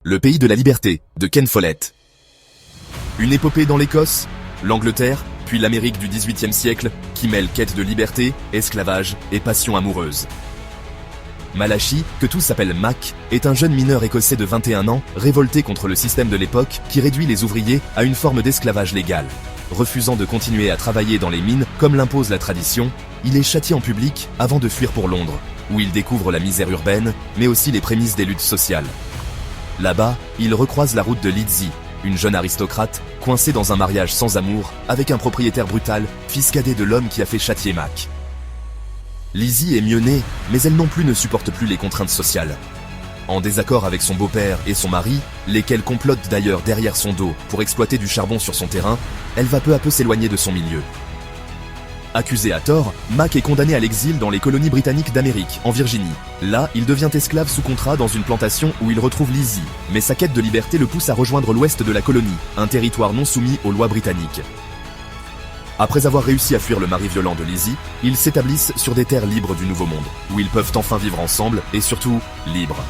Le pays de la liberté, de Ken Follett. Une épopée dans l'Écosse, l'Angleterre, puis l'Amérique du XVIIIe siècle, qui mêle quête de liberté, esclavage et passion amoureuse. Malachi, que tous s'appellent Mac, est un jeune mineur écossais de 21 ans, révolté contre le système de l'époque qui réduit les ouvriers à une forme d'esclavage légal. Refusant de continuer à travailler dans les mines comme l'impose la tradition, il est châtié en public avant de fuir pour Londres, où il découvre la misère urbaine, mais aussi les prémices des luttes sociales. Là-bas, il recroise la route de Lizzie, une jeune aristocrate, coincée dans un mariage sans amour, avec un propriétaire brutal, fils cadet de l'homme qui a fait châtier Mac. Lizzie est mieux née, mais elle non plus ne supporte plus les contraintes sociales. En désaccord avec son beau-père et son mari, lesquels complotent d'ailleurs derrière son dos pour exploiter du charbon sur son terrain, elle va peu à peu s'éloigner de son milieu. Accusé à tort, Mac est condamné à l'exil dans les colonies britanniques d'Amérique, en Virginie. Là, il devient esclave sous contrat dans une plantation où il retrouve Lizzie, mais sa quête de liberté le pousse à rejoindre l'ouest de la colonie, un territoire non soumis aux lois britanniques. Après avoir réussi à fuir le mari violent de Lizzie, ils s'établissent sur des terres libres du Nouveau Monde, où ils peuvent enfin vivre ensemble et surtout, libres.